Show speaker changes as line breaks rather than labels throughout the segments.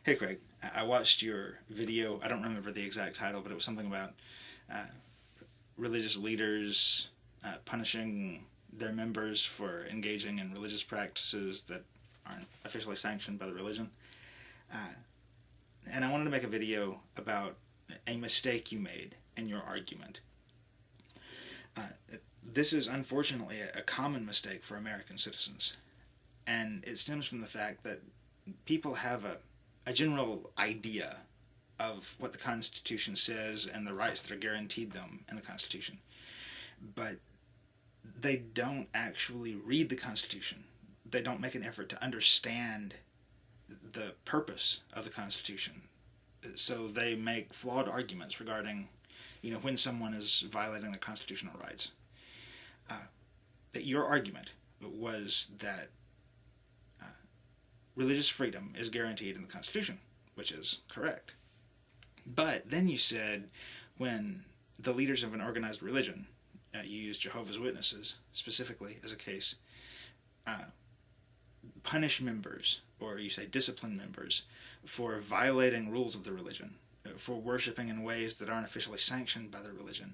Hey Craig, I watched your video. I don't remember the exact title, but it was something about uh, religious leaders punishing their members for engaging in religious practices that aren't officially sanctioned by the religion. Uh, and I wanted to make a video about a mistake you made in your argument. This is unfortunately a common mistake for American citizens, and it stems from the fact that people have a general idea of what the Constitution says and the rights that are guaranteed them in the Constitution. But they don't actually read the Constitution. They don't make an effort to understand the purpose of the Constitution. So they make flawed arguments regarding, when someone is violating their constitutional rights. Your argument was that religious freedom is guaranteed in the Constitution, which is correct. But then you said when the leaders of an organized religion, you used Jehovah's Witnesses specifically as a case, punish members, or you say discipline members, for violating rules of the religion, for worshiping in ways that aren't officially sanctioned by the religion,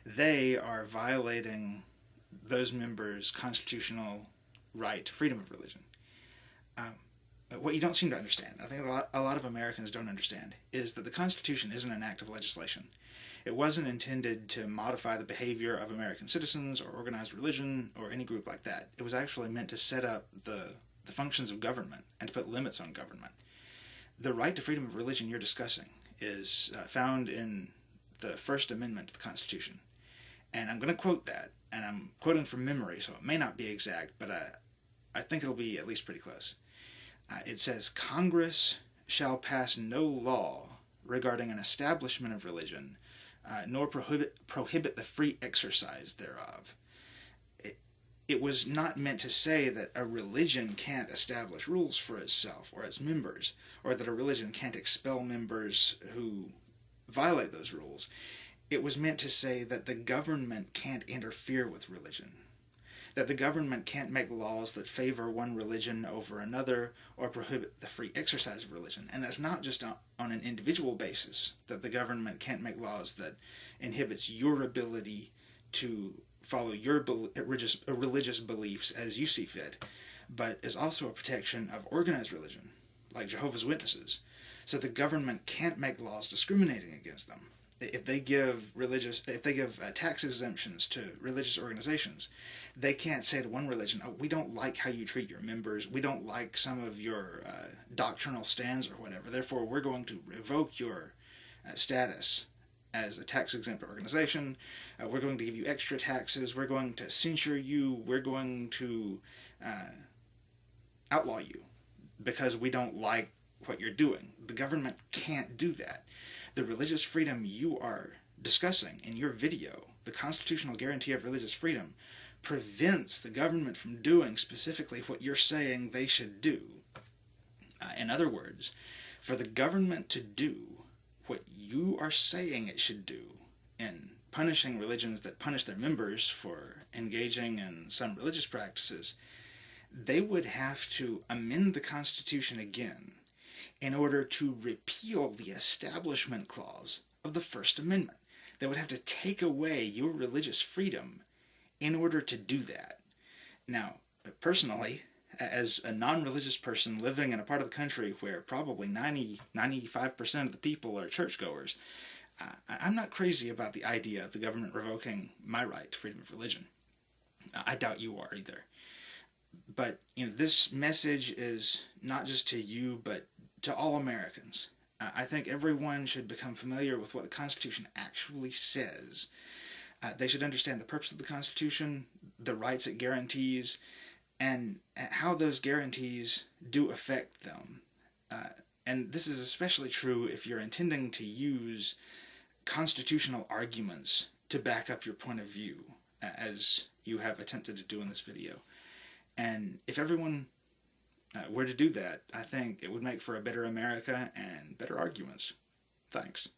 they are violating those members' constitutional right to freedom of religion. What you don't seem to understand, I think a lot of Americans don't understand, is that the Constitution isn't an act of legislation. It wasn't intended to modify the behavior of American citizens or organized religion or any group like that. It was actually meant to set up the functions of government and to put limits on government. The right to freedom of religion you're discussing is found in the First Amendment to the Constitution. And I'm going to quote that, and I'm quoting from memory, so it may not be exact, but I think it'll be at least pretty close. It says, Congress shall pass no law regarding an establishment of religion, nor prohibit the free exercise thereof. It was not meant to say that a religion can't establish rules for itself or its members, or that a religion can't expel members who violate those rules. It was meant to say that the government can't interfere with religion, that the government can't make laws that favor one religion over another or prohibit the free exercise of religion. And that's not just on an individual basis, that the government can't make laws that inhibits your ability to follow your religious beliefs as you see fit, but is also a protection of organized religion, like Jehovah's Witnesses. So the government can't make laws discriminating against them. If they give tax exemptions to religious organizations, they can't say to one religion, "Oh, we don't like how you treat your members. We don't like some of your doctrinal stands or whatever. Therefore, we're going to revoke your status as a tax-exempt organization. We're going to give you extra taxes. We're going to censure you. We're going to outlaw you because we don't like what you're doing." The government can't do that. The religious freedom you are discussing in your video, the constitutional guarantee of religious freedom, prevents the government from doing specifically what you're saying they should do. In other words, for the government to do what you are saying it should do in punishing religions that punish their members for engaging in some religious practices, they would have to amend the Constitution again in order to repeal the Establishment Clause of the First Amendment. They would have to take away your religious freedom in order to do that. Now, personally, as a non-religious person living in a part of the country where probably 95% of the people are churchgoers, I'm not crazy about the idea of the government revoking my right to freedom of religion. I doubt you are either. But this message is not just to you, but to all Americans. I think everyone should become familiar with what the Constitution actually says. They should understand the purpose of the Constitution, the rights it guarantees, and how those guarantees do affect them. And this is especially true if you're intending to use constitutional arguments to back up your point of view, as you have attempted to do in this video. And if everyone were to do that, I think it would make for a better America and better arguments. Thanks.